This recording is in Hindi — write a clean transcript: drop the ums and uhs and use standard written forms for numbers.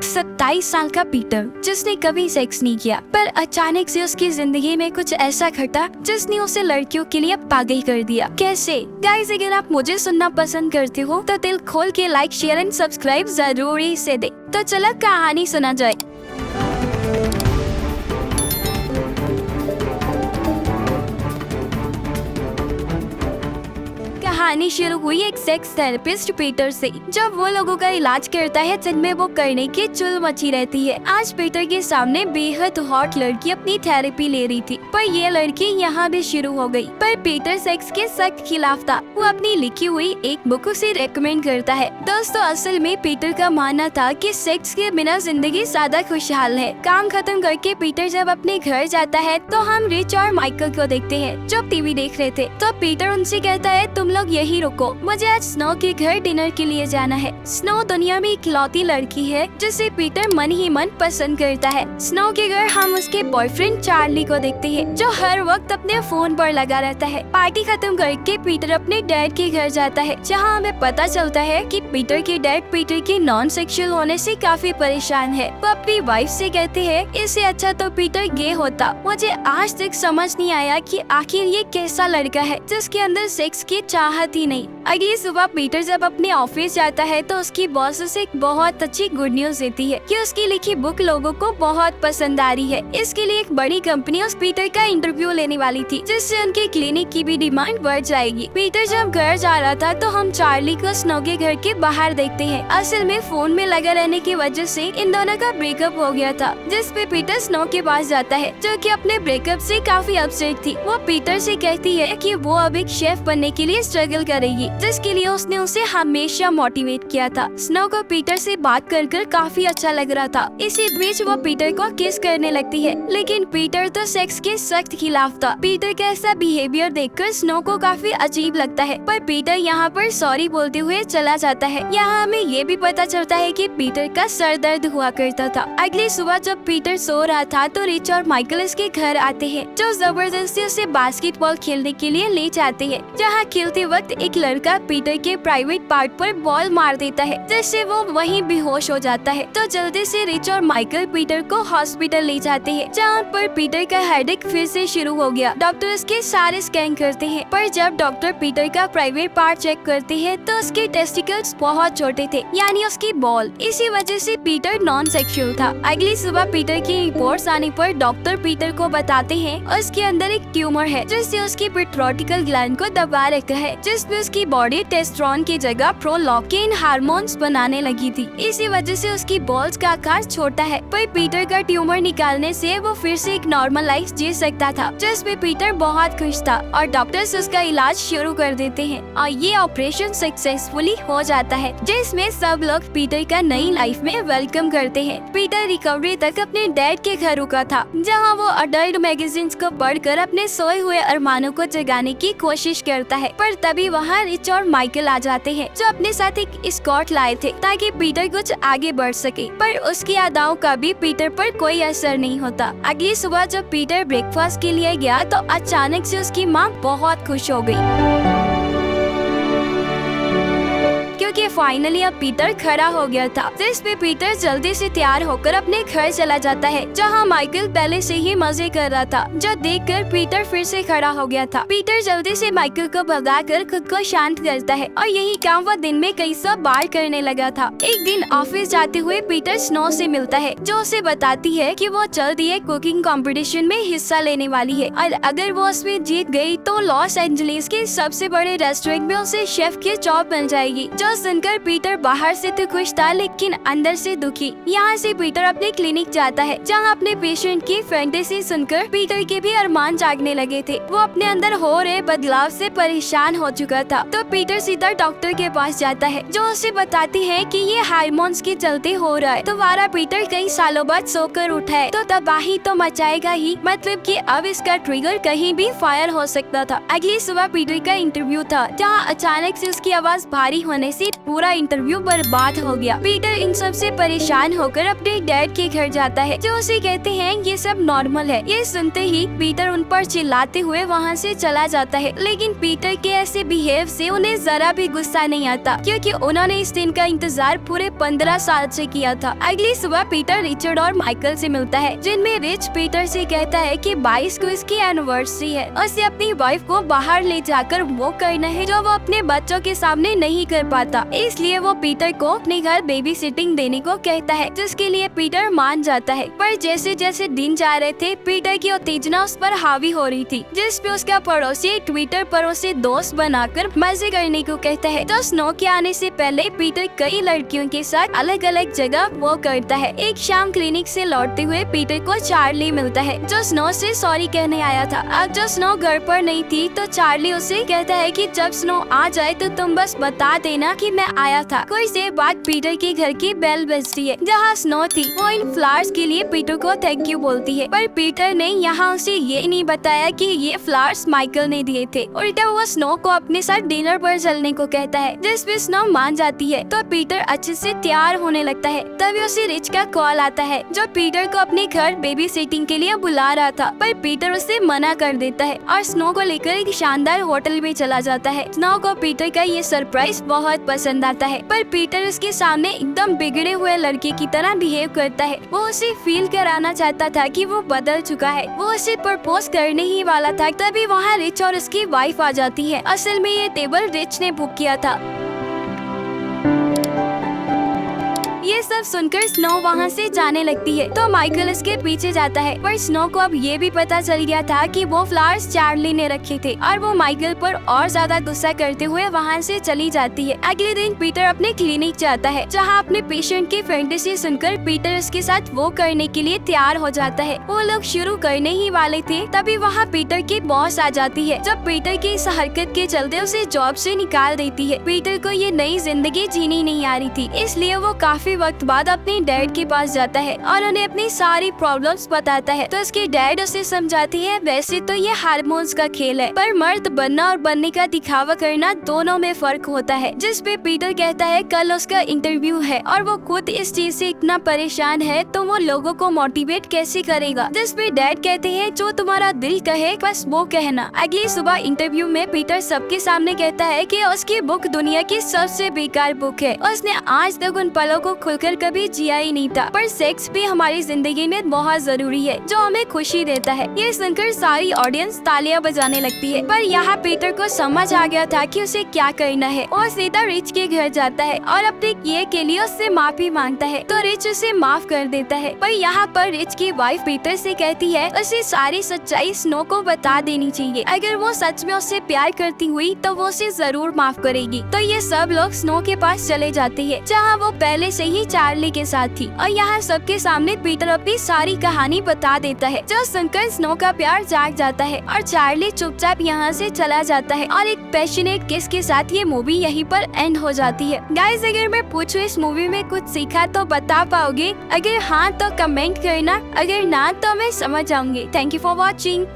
27 साल का पीटर जिसने कभी सेक्स नहीं किया, पर अचानक से उसकी जिंदगी में कुछ ऐसा घटा जिसने उसे लड़कियों के लिए पागल कर दिया। कैसे? गाइस, अगर आप मुझे सुनना पसंद करते हो तो दिल खोल के लाइक, शेयर एंड सब्सक्राइब जरूरी से दे। तो चलो कहानी सुना जाए। कहानी शुरू हुई एक सेक्स थेरेपिस्ट पीटर से, जब वो लोगों का इलाज करता है जिनमें वो करने की चुल मची रहती है। आज पीटर के सामने बेहद हॉट लड़की अपनी थेरेपी ले रही थी, पर ये लड़की यहाँ भी शुरू हो गई। पर पीटर सेक्स के सख्त खिलाफ था। वो अपनी लिखी हुई एक बुक उसे रेकमेंड करता है। दोस्तों, असल में पीटर का मानना था कि सेक्स के बिना जिंदगी ज्यादा खुशहाल है। काम खत्म करके पीटर जब अपने घर जाता है तो हम रिच और माइकल को देखते हैं जो टीवी देख रहे थे। तो पीटर उनसे कहता है, तुम लोग यही रुको, मुझे आज स्नो के घर डिनर के लिए जाना है। स्नो दुनिया में इकलौती लड़की है जिसे पीटर मन ही मन पसंद करता है। स्नो के घर हम उसके बॉयफ्रेंड चार्ली को देखते हैं जो हर वक्त अपने फोन पर लगा रहता है। पार्टी खत्म करके पीटर अपने डैड के घर जाता है, जहाँ हमें पता चलता है कि पीटर के डैड पीटर के नॉन सेक्सुअल होने से काफी परेशान है। वो अपनी वाइफ से कहते हैं, इससे अच्छा तो पीटर गे होता। मुझे आज तक समझ नहीं आया कि आखिर ये कैसा लड़का है जिसके अंदर सेक्स की चाहत ही नहीं। अगली सुबह पीटर जब अपने ऑफिस जाता है तो उसकी बॉस उसे एक बहुत अच्छी गुड न्यूज देती है कि उसकी लिखी बुक लोगों को बहुत पसंद आ रही है। इसके लिए एक बड़ी कंपनी उस पीटर का इंटरव्यू लेने वाली थी, जिससे उनके क्लिनिक की भी डिमांड बढ़ जाएगी। पीटर जब घर जा रहा था तो हम चार्ली को स्नो के घर के बाहर देखते हैं। असल में फोन में लगा रहने की वजह से इन दोनों का ब्रेकअप हो गया था, जिस पे पीटर स्नो के पास जाता है जो कि अपने ब्रेकअप से काफी अपसेट थी। वो पीटर से कहती है कि वो अब एक शेफ बनने के लिए स्ट्रगल करेगी, जिसके लिए उसने उसे हमेशा मोटिवेट किया था। स्नो को पीटर से बात कर काफी अच्छा लग रहा था। इसी बीच वो पीटर को किस करने लगती है, लेकिन पीटर तो सेक्स के सख्त खिलाफ था। पीटर का ऐसा बिहेवियर देखकर स्नो को काफी अजीब लगता है, पर पीटर यहाँ पर सॉरी बोलते हुए चला जाता है। यहाँ हमें ये भी पता चलता है कि पीटर का सर दर्द हुआ करता था। अगली सुबह जब पीटर सो रहा था तो रिच और माइकल इसके घर आते हैं, जो जबरदस्ती उसे बास्केटबॉल खेलने के लिए ले जाते हैं। जहाँ खेलते वक्त एक लड़का पीटर के प्राइवेट पार्ट पर बॉल मार देता है, जिससे वो वहीं बेहोश हो जाता है। तो जल्दी से रिच और माइकल पीटर को हॉस्पिटल ले जाते हैं, जहाँ पर पीटर का हेडेक फिर से शुरू हो गया। डॉक्टर उसके सारे स्कैन करते हैं, पर जब डॉक्टर पीटर का प्राइवेट पार्ट चेक करते हैं तो उसके टेस्टिकल्स बहुत छोटे थे, यानी उसकी बॉल। इसी वजह से पीटर नॉन सेक्सुअल था। अगली सुबह पीटर की रिपोर्ट्स आने पर डॉक्टर पीटर को बताते हैं उसके अंदर एक ट्यूमर है, जिससे उसकी पेट्रोटिकल ग्लैंड को दबा रखा है, जिसमें उसकी बॉडी टेस्टोस्टेरोन की जगह प्रोलैक्टिन हार्मोन्स बनाने लगी थी। इसी वजह से उसकी बॉल्स का आकार छोटा है। पर पीटर का ट्यूमर निकालने से वो फिर से एक नॉर्मल लाइफ जी सकता था, जिसमें पीटर बहुत खुश था और डॉक्टर्स उसका इलाज शुरू कर देते हैं और ये ऑपरेशन सक्सेसफुली हो जाता है, जिसमें सब लोग पीटर का नई लाइफ में वेलकम करते हैं। पीटर रिकवरी तक अपने डैड के घर रुका था, जहाँ वो अडल्ट मैगजीन्स को पढ़कर अपने सोए हुए अरमानों को जगाने की कोशिश करता है। पर तभी वहाँ रिच और माइकल आ जाते हैं, जो अपने साथ एक स्कॉट लाए थे ताकि पीटर कुछ आगे बढ़ सके। पर उसकी अदाओं का भी पीटर पर कोई असर नहीं होता। अगली सुबह जब पीटर ब्रेकफास्ट के लिए गया तो अचानक से उसकी माँ बहुत खुश हो गई, क्योंकि फाइनली अब पीटर खड़ा हो गया था। जिस पे पीटर जल्दी से तैयार होकर अपने घर चला जाता है, जहाँ माइकल पहले से ही मजे कर रहा था, जो देखकर पीटर फिर से खड़ा हो गया था। पीटर जल्दी से माइकल को भगाकर खुद को शांत करता है और यही काम वो दिन में कई सौ बार करने लगा था। एक दिन ऑफिस जाते हुए पीटर स्नो से मिलता है, जो उसे बताती है कि वो जल्दी एक कुकिंग कंपटीशन में हिस्सा लेने वाली है और अगर वो उसमें जीत गई तो लॉस एंजलिस के सबसे बड़े रेस्टोरेंट में उसे शेफ की जॉब मिल जाएगी। जो सुनकर पीटर बाहर से तो खुश था, लेकिन अंदर से दुखी। यहाँ से पीटर अपने क्लिनिक जाता है, जहाँ अपने पेशेंट की फैंटेसी सुनकर पीटर के भी अरमान जागने लगे थे। वो अपने अंदर हो रहे बदलाव से परेशान हो चुका था। तो पीटर सीधा डॉक्टर के पास जाता है, जो उसे बताती है कि ये हार्मोन्स के चलते हो रहा है। दोबारा पीटर कई सालों बाद सोकर उठा है तो तबाही तो मचाएगा ही, मतलब कि अब इसका ट्रिगर कहीं भी फायर हो सकता था। अगली सुबह पीटर का इंटरव्यू था, जहाँ अचानक से उसकी आवाज भारी होने से पूरा इंटरव्यू बर्बाद हो गया। पीटर इन सब से परेशान होकर अपने डैड के घर जाता है, जो उसे कहते हैं ये सब नॉर्मल है। ये सुनते ही पीटर उन पर चिल्लाते हुए वहाँ से चला जाता है, लेकिन पीटर के ऐसे बिहेव से उन्हें जरा भी गुस्सा नहीं आता, क्योंकि उन्होंने इस दिन का इंतजार पूरे 15 साल से किया था। अगली सुबह पीटर रिचर्ड और माइकल से मिलता है, जिनमें रिच पीटर से कहता है कि 22 को इसकी एनिवर्सरी है, उसे अपनी वाइफ को बाहर ले जाकर वो करना है जो वो अपने बच्चों के सामने नहीं कर पाता। इसलिए वो पीटर को अपने घर बेबी सिटिंग देने को कहता है, जिसके लिए पीटर मान जाता है। पर जैसे जैसे दिन जा रहे थे, पीटर की उत्तेजना उस पर हावी हो रही थी, जिस पे उसका पड़ोसी ट्विटर पर उसे दोस्त बनाकर मजे करने को कहता है। तो स्नो के आने से पहले पीटर कई लड़कियों के साथ अलग अलग जगह वो करता है। एक शाम क्लिनिक से लौटते हुए पीटर को चार्ली मिलता है, जो स्नो से सॉरी कहने आया था। अब जो स्नो घर पर नहीं थी, तो चार्ली उसे कहता है कि जब स्नो आ जाए तो तुम बस बता देना कि मैं आया था। कुछ देर बाद पीटर के घर की बेल बजती है, जहाँ स्नो थी। वो इन फ्लावर्स के लिए पीटर को थैंक यू बोलती है, पर पीटर ने यहाँ उसे ये नहीं बताया कि ये फ्लावर्स माइकल ने दिए थे। उल्टा वो स्नो को अपने साथ डिनर पर चलने को कहता है, जिसपे स्नो मान जाती है। तो पीटर अच्छे से तैयार होने लगता है, तभी उसे रिच का कॉल आता है, जो पीटर को अपने घर बेबी सिटिंग के लिए बुला रहा था। पर पीटर उसे मना कर देता है और स्नो को लेकर एक शानदार होटल में चला जाता है। स्नो को पीटर का ये सरप्राइज बहुत पसंद आता है, पर पीटर उसके सामने एकदम बिगड़े हुए लड़के की तरह बिहेव करता है। वो उसे फील कराना चाहता था कि वो बदल चुका है। वो उसे प्रपोज करने ही वाला था, तभी वहाँ रिच और उसकी वाइफ आ जाती है। असल में ये टेबल रिच ने बुक किया था। ये सब सुनकर स्नो वहाँ से जाने लगती है, तो माइकल इसके पीछे जाता है। पर स्नो को अब ये भी पता चल गया था कि वो फ्लावर्स चार्ली ने रखे थे, और वो माइकल पर और ज्यादा गुस्सा करते हुए वहाँ से चली जाती है। अगले दिन पीटर अपने क्लिनिक जाता है, जहाँ अपने पेशेंट की फैंटेसी सुनकर पीटर उसके साथ वो करने के लिए तैयार हो जाता है। वो लोग शुरू करने ही वाले थे, तभी वहाँ पीटर की बॉस आ जाती है, जब पीटर की इस हरकत के चलते उसे जॉब से निकाल देती है। पीटर को ये नई जिंदगी जीनी नहीं आ रही थी, इसलिए वो काफी वक्त बाद अपने डैड के पास जाता है और उन्हें अपनी सारी प्रॉब्लम्स बताता है। तो उसके डैड उसे समझाते हैं, वैसे तो ये हार्मोन्स का खेल है, पर मर्द बनना और बनने का दिखावा करना दोनों में फर्क होता है। जिस पे पीटर कहता है कल उसका इंटरव्यू है और वो खुद इस चीज से इतना परेशान है, तो वो लोगों को मोटिवेट कैसे करेगा। जिस पे डैड कहते हैं, जो तुम्हारा दिल कहे बस वो कहना। अगली सुबह इंटरव्यू में पीटर सबके सामने कहता है कि उसकी बुक दुनिया की सबसे बेकार बुक है। उसने आज तक उन पलों को खुलकर कभी जिया ही नहीं था, पर सेक्स भी हमारी जिंदगी में बहुत जरूरी है, जो हमें खुशी देता है। ये सुनकर सारी ऑडियंस तालियां बजाने लगती है, पर यहाँ पीटर को समझ आ गया था कि उसे क्या करना है। और सीधा रिच के घर जाता है और अपने किए के लिए उससे माफी मांगता है, तो रिच उसे माफ कर देता है। पर यहाँ पर रिच की वाइफ पीटर से कहती है उसे सारी सच्चाई स्नो को बता देनी चाहिए। अगर वो सच में उससे प्यार करती हुई तो वो उसे जरूर माफ करेगी। तो ये सब लोग स्नो के पास चले जाते हैं, जहाँ वो पहले से ही चार्ली के साथ थी, और यहाँ सबके सामने पीटर अपनी सारी कहानी बता देता है, जो सुनकर स्नो का प्यार जाग जाता है और चार्ली चुपचाप यहाँ से चला जाता है। और एक पैशनेट किस के साथ ये मूवी यहीं पर एंड हो जाती है। गाइस, अगर मैं पूछूं इस मूवी में कुछ सीखा तो बता पाओगे? अगर हाँ तो कमेंट करना, अगर ना तो मैं समझ जाऊंगी। Thank you for watching.